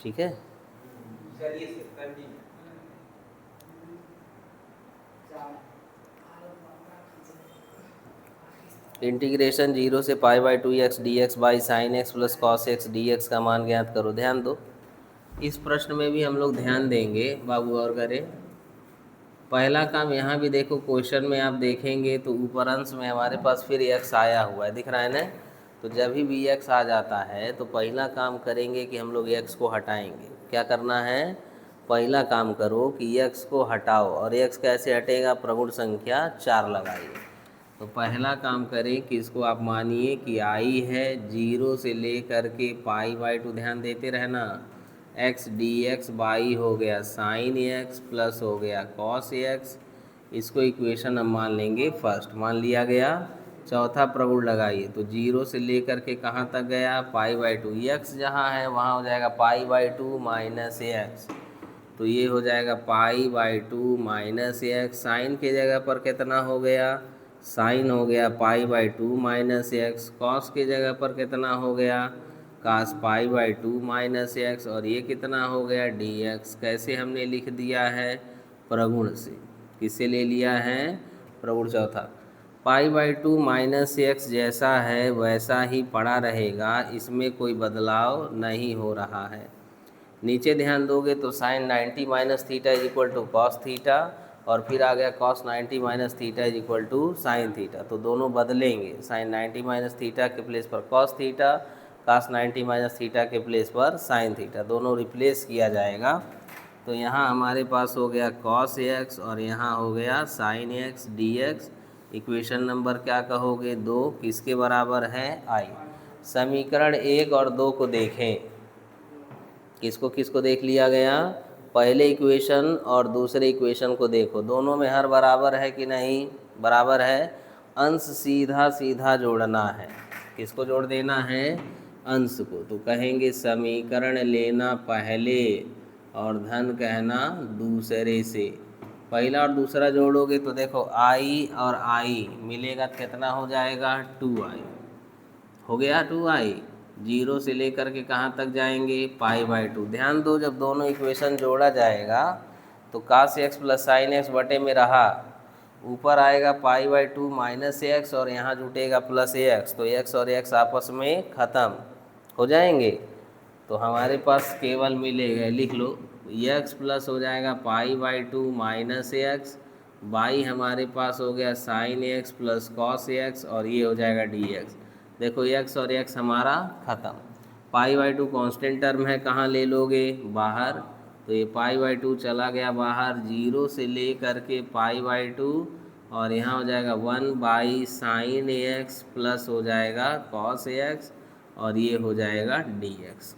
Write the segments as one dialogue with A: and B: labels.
A: ठीक है।
B: चलिए सर कंटिन्यू।
A: इंटीग्रेशन 0 से pi by 2x dx by sine x plus cos x dx का मान ज्ञात करो। ध्यान दो, इस प्रश्न में भी हम लोग ध्यान देंगे बाबू और करें। पहला काम यहाँ भी देखो, क्वेश्चन में आप देखेंगे तो ऊपर अंश में हमारे पास फिर x आया हुआ है, दिख रहा है ना। तो जब भी x आ जाता है तो पहला काम करेंगे कि हम लोग x को हटाएंगे। क्या करना है? पहला काम करो कि x को हटाओ, और x कैसे हटेगा? प्रगुण संख्या 4 लगाइए। तो पहला काम करें कि इसको आप मानिए कि i है 0 से ले कर के पाई बाई 2, ध्यान देते रहना। x dx बाई हो गया साइन एक्स प्लस हो गया कॉस एक्स, इसको इक्वेशन हम मान लेंगे फर्स्ट, मान लिया गया। चौथा प्रगुण लगाइए, तो 0 से लेकर के कहाँ तक गया? Pi by 2। x जहाँ है वहाँ हो जाएगा पाई बाई 2 माइनस एक्स, तो ये हो जाएगा pi by 2 minus X. Sine की जगह पर कितना हो गया? साइन हो गया pi by 2 minus X. Cos की जगह पर कितना हो गया? Cos pi by 2 minus X, और ये कितना हो गया? D X. कैसे हमने लिख दिया है? प्रगुण से। किससे ले लिया है? प्रगुण। चौथा, पाई बाई 2 माइनस एक्स जैसा है वैसा ही पड़ा रहेगा, इसमें कोई बदलाव नहीं हो रहा है। नीचे ध्यान दोगे तो sine 90 minus theta is equal to cos theta, और फिर आ गया cos 90 minus theta is equal to sine theta. तो दोनों बदलेंगे, साइन 90 माइनस थीटा के प्लेस पर cos theta, cos 90 minus theta के प्लेस पर साइन थीटा, दोनों रिप्लेस किया जाएगा। तो यहाँ हमारे पास हो गया कॉस एक्स और यहाँ हो गया sine x D x. Equation number क्या कहोगे? 2। किसके बराबर है? आई। समीकरण 1 और 2 को देखें। किसको किसको देख लिया गया? पहले इक्वेशन और दूसरे इक्वेशन को देखो, दोनों में हर बराबर है कि नहीं? बराबर है। अंश सीधा सीधा जोड़ना है। किसको जोड़ देना है? अंश को। तो कहेंगे समीकरण लेना पहले और धन कहना दूसरे से। पहला और दूसरा जोड़ोगे तो देखो आई और आई मिलेगा, कितना हो जाएगा? 2i हो गया। 2i 0 से लेकर के कहाँ तक जाएंगे? पाई बाई 2। ध्यान दो, जब दोनों इक्वेशन जोड़ा जाएगा तो कास एक्स प्लस साइन एक्स बटे में रहा, ऊपर आएगा पाई बाई 2 माइनस एक्स और यहाँ जुटेगा प्लस एक्स, तो एक्स और एक्स आपस में ख़त्म हो जाएंगे। तो हमारे पास केवल मिलेगा, लिख लो, एक्स प्लस हो जाएगा pi by 2 minus x, by हमारे पास हो गया sine x plus cos x, और ये हो जाएगा डी एक्स। देखो एक्स और एक्स हमारा ख़त्म। पाई बाई 2 कॉन्स्टेंट टर्म है, कहाँ ले लोगे? बाहर। तो ये पाई बाई 2 चला गया बाहर, 0 से ले करके पाई बाई 2, और यहाँ हो जाएगा 1 बाई साइन एक्स प्लस हो जाएगा कॉस एक्स, और ये हो जाएगा डी एक्स।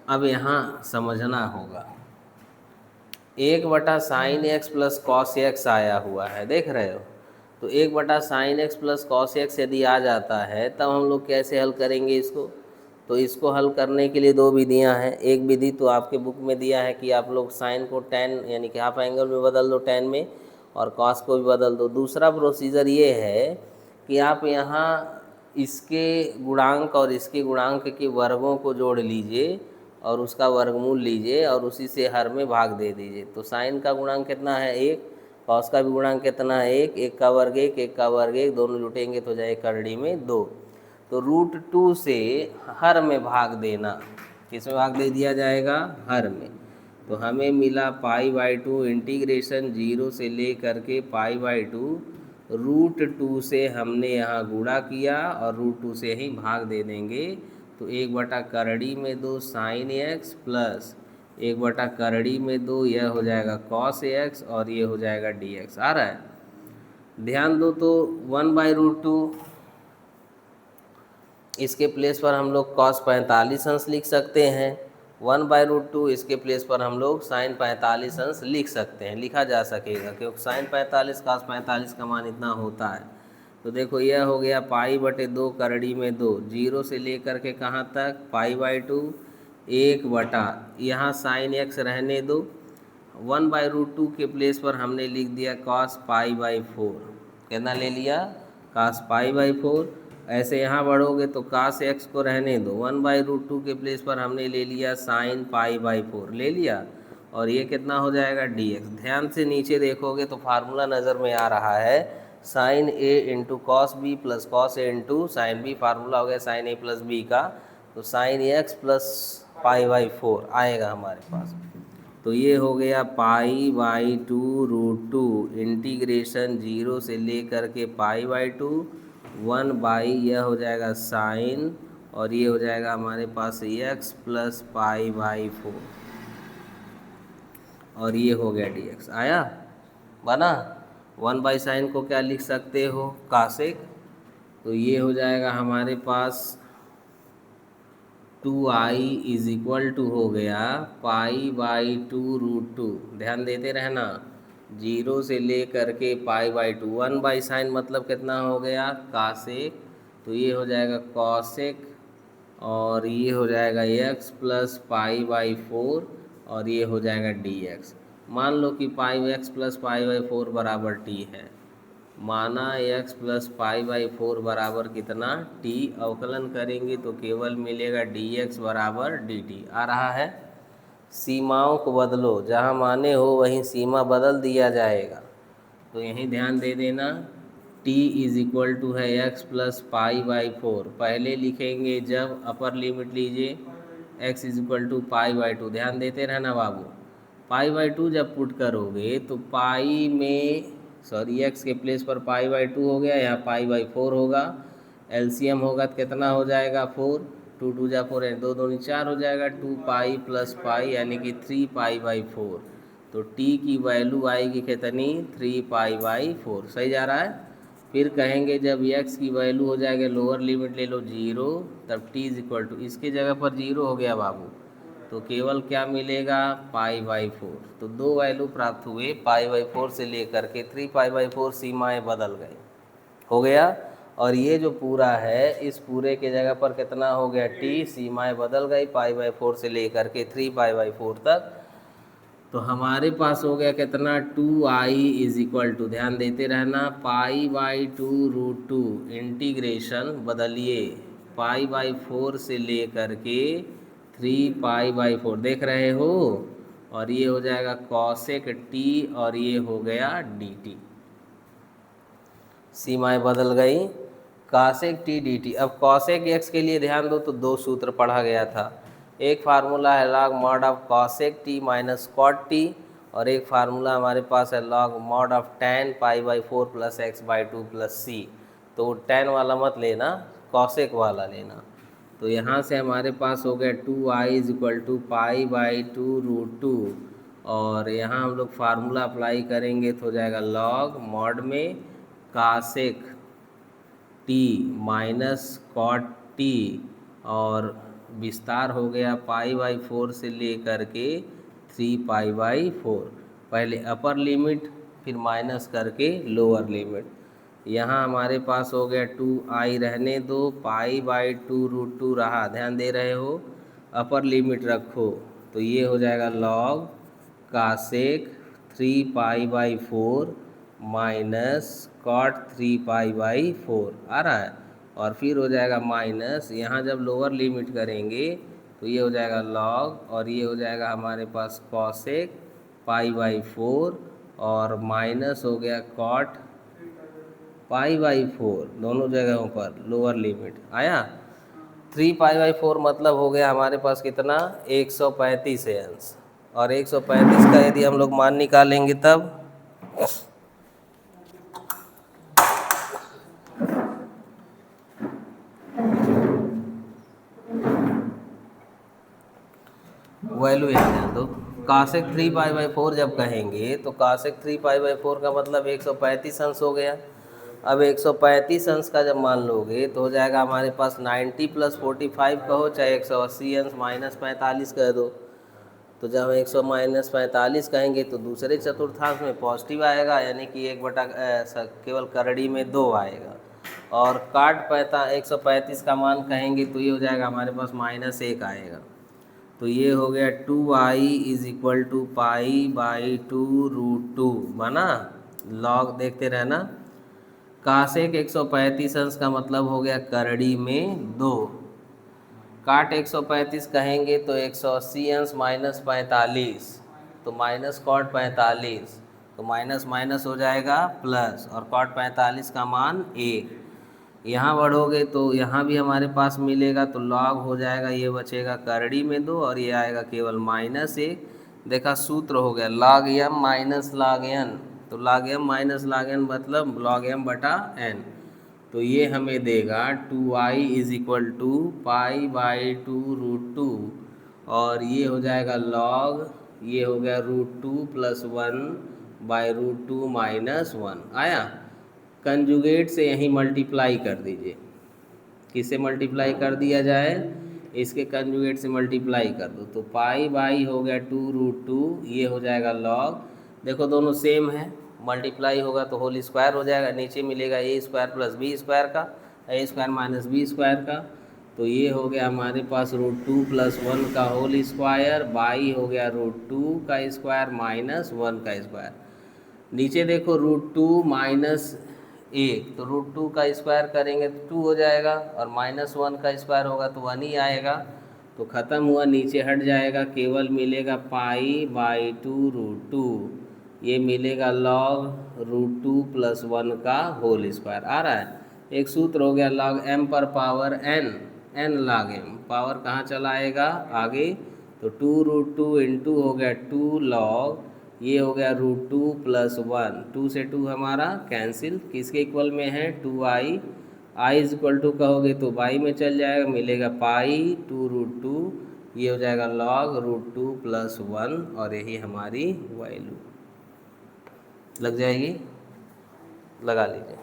A: अब यहाँ समझना होगा, 1/साइन एक्स प्लस कॉस एक्स आया हुआ है, देख रहे हो? तो 1/साइन एक्स प्लस कॉस एक्स यदि आ जाता है तब हम लोग कैसे हल करेंगे इसको? तो इसको हल करने के लिए 2 विधियां हैं। एक विधि तो आपके बुक में दिया है कि आप लोग साइन को टेन यानी कि हाफ एंगल में बदल दो टेन में, और कॉस को भी बदल दो। दूसरा प्रोसीजर ये है कि आप यहाँ इसके गुणांक और इसके गुणांक के वर्गों को जोड़ लीजिए और उसका वर्गमूल लीजिए और उसी से हर में भाग दे दीजिए। तो साइन का गुणांक कितना है? 1। कॉस का भी गुणांक कितना है? 1। 1 का वर्ग 1, 1 का वर्ग 1, दोनों जुटेंगे तो जाए करड़ी में 2। तो √2 से हर में भाग देना, किस में भाग दे दिया जाएगा? हर में। तो हमें मिला पाई बाई 2 इंटीग्रेशन 0 से ले करके पाई बाई 2, √2 से हमने यहाँ गुणा किया और √2 से ही भाग दे देंगे। तो 1/करड़ी में 2 साइन एक्स प्लस 1/करड़ी में 2, यह हो जाएगा कॉस एक्स, और ये हो जाएगा डी एक्स। आ रहा है? ध्यान दो, तो 1/√2 इसके प्लेस पर हम लोग कॉस 45 अंश लिख सकते हैं, 1/√2 इसके प्लेस पर हम लोग साइन 45 अंश लिख सकते हैं, लिखा जा सकेगा, क्योंकि साइन 45 कॉस 45 का मान इतना होता है। तो देखो यह हो गया पाई बटे 2 करड़ी में 2, 0 से लेकर के कहाँ तक? पाई बाई 2, 1/, यहाँ साइन एक्स रहने दो, 1/√2 के प्लेस पर हमने लिख दिया कॉस पाई बाई 4। कितना ले लिया? Cos pi by 4। ऐसे यहाँ बढ़ोगे तो cos x को रहने दो, 1/√2 के प्लेस पर हमने ले लिया sin π/4 ले लिया, और ये कितना हो जाएगा dx। ध्यान से नीचे देखोगे तो फार्मूला नज़र में आ रहा है sin a into cos B plus cos A into sine B, formula हो गया sin a प्लस बी का, तो sin x प्लस π/4 आएगा हमारे पास। तो ये हो गया π/2√2 इंटीग्रेशन 0 से लेकर के π/2 1/ यह हो जाएगा साइन, और ये हो जाएगा हमारे पास x प्लस π/4, और ये हो गया dx। आया बना। 1/sin को क्या लिख सकते हो कासेक, तो ये हो जाएगा हमारे पास 2i इज इक्वल टू हो गया π/2√2। ध्यान देते रहना, 0 से ले करके π/2, 1/sin मतलब कितना हो गया कासेक, तो ये हो जाएगा कॉसेक, और ये हो जाएगा x प्लस π/4, और ये हो जाएगा dx। मान लो कि x प्लस π/4 बराबर t है, माना x प्लस π/4 बराबर कितना t, अवकलन करेंगे तो केवल मिलेगा dx बराबर dt। आ रहा है। सीमाओं को बदलो, जहाँ माने हो वहीं सीमा बदल दिया जाएगा, तो यहीं ध्यान दे देना। t इज इक्वल टू है x प्लस π/4, पहले लिखेंगे जब अपर लिमिट लीजिए x इज इक्वल टू π/2, ध्यान देते रहना बाबू। π/2 जब पुट करोगे तो पाई में x के प्लेस पर π/2 हो गया, यहाँ π/4 होगा, एलसीएम होगा तो कितना हो जाएगा 4, 2 2 जा 4 2 2 4 हो जाएगा, 2π प्लस पाई यानी कि 3π/4। तो t की वैल्यू आएगी कितनी 3π/4, सही जा रहा है। फिर कहेंगे जब x की वैल्यू हो जाएगा, लोअर लिमिट ले लो 0, तब t इज इक्वल टू, इसकी जगह पर 0 हो गया बाबू, तो केवल क्या मिलेगा π/4। तो दो वैल्यू प्राप्त हुए, π/4 से लेकर के 3π/4, सीमाएं बदल गई, हो गया। और ये जो पूरा है, इस पूरे के जगह पर कितना हो गया t, सीमाएं बदल गई π/4 से लेकर के 3π/4 तक। तो हमारे पास हो गया कितना 2i इज इक्वल टू, ध्यान देते रहना, π/2√2 इंटीग्रेशन बदलिए π/4 से लेकर के 3π/4, देख रहे हो, और ये हो जाएगा कॉसेक t, और ये हो गया dt। सीमाएं बदल गई, कॉसेक t dt। अब कॉसेक x के लिए ध्यान दो तो दो सूत्र पढ़ा गया था, एक फार्मूला है log mod of cosec t minus cot t, और एक फार्मूला हमारे पास है log mod of tan π/4 plus x/2 plus c। तो tan वाला मत लेना, कॉसेक वाला लेना। तो यहाँ से हमारे पास हो गया 2i इज इक्वल टू π/2√2, और यहाँ हम लोग फार्मूला अप्लाई करेंगे तो हो जाएगा लॉग मॉड में कासेक t माइनस कॉट t, और विस्तार हो गया π/4 से लेकर के 3π/4, पहले अपर लिमिट फिर माइनस करके लोअर लिमिट। यहाँ हमारे पास हो गया 2i, रहने दो, π/2√2 रहा, ध्यान दे रहे हो, अपर लिमिट रखो, तो ये हो जाएगा लॉग कासेक 3π/4 माइनस कॉट 3π/4 आ रहा है, और फिर हो जाएगा माइनस, यहाँ जब लोअर लिमिट करेंगे तो ये हो जाएगा लॉग, और ये हो जाएगा हमारे पास कॉसेक π/4, और माइनस हो गया कॉट π/4, दोनों जगहों पर लोअर लिमिट आया। 3π/4 मतलब हो गया हमारे पास कितना 135 अंश, और 135 का यदि हम लोग मान निकालेंगे तब वैल्यू यहाँ ध्यान दो, कासेक 3π/4 जब कहेंगे तो कासेक 3π/4 का मतलब 135 अंश हो गया। अब 135 अंश का जब मान लोगे तो हो जाएगा हमारे पास 90 प्लस 45 कहो, चाहे 180 अंश माइनस 45 कह दो। तो जब हम 100 माइनस 45 कहेंगे तो दूसरे चतुर्थांश में पॉजिटिव आएगा, यानी कि 1/, केवल करड़ी में 2 आएगा। और काट 135 का मान कहेंगे तो ये हो जाएगा हमारे पास -1 आएगा। तो ये हो गया 2i इज इक्वल टू π/2√2 बना। लॉग देखते रहना, कासेक 135 अंश का मतलब हो गया करड़ी में 2। काट 135 कहेंगे तो 180 अंश माइनस 45, तो माइनस कॉट 45, तो माइनस माइनस हो जाएगा प्लस, और कॉट 45 का मान 1। यहाँ बढ़ोगे तो यहाँ भी हमारे पास मिलेगा, तो लॉग हो जाएगा, ये बचेगा करड़ी में 2 और ये आएगा केवल -1। देखा सूत्र हो गया log m minus log n, तो log m minus log n मतलब log m बटा n। तो ये हमें देगा 2i इज इक्वल टू π/2√2, और ये हो जाएगा log, ये हो गया √2 + 1/√2 - 1 आया। कंजुगेट से यहीं मल्टीप्लाई कर दीजिए। किससे मल्टीप्लाई कर दिया जाए? इसके कंजुगेट से मल्टीप्लाई कर दो, तो π/, हो गया 2√2, ये हो जाएगा log, देखो दोनों सेम है, मल्टीप्लाई होगा तो होल स्क्वायर हो जाएगा, नीचे मिलेगा a² + b² का, a² - b² का, तो ये हो गया हमारे पास √2 + 1 का होल स्क्वायर, बाई हो गया √2 का स्क्वायर माइनस 1 का स्क्वायर। नीचे देखो √2 - 1, तो √2 का स्क्वायर करेंगे तो 2 हो जाएगा, और -1 का स्क्वायर होगा तो 1 ही आएगा, तो ख़त्म हुआ, नीचे हट जाएगा, केवल मिलेगा π/2√2, ये मिलेगा log √2 + 1 का होल स्क्वायर आ रहा है। एक सूत्र हो गया log m पर power n, n log m, power कहाँ चला आएगा आगे, तो 2√2 इंटू हो गया 2 log, ये हो गया √2 + 1, 2 से 2 हमारा कैंसिल, किसके इक्वल में है 2i, i is equal to कहोगे तो बाई में चल जाएगा, मिलेगा π/2√2, ये हो जाएगा log √2 + 1, और यही हमारी वैल्यू लग जाएगी, लगा लीजिए।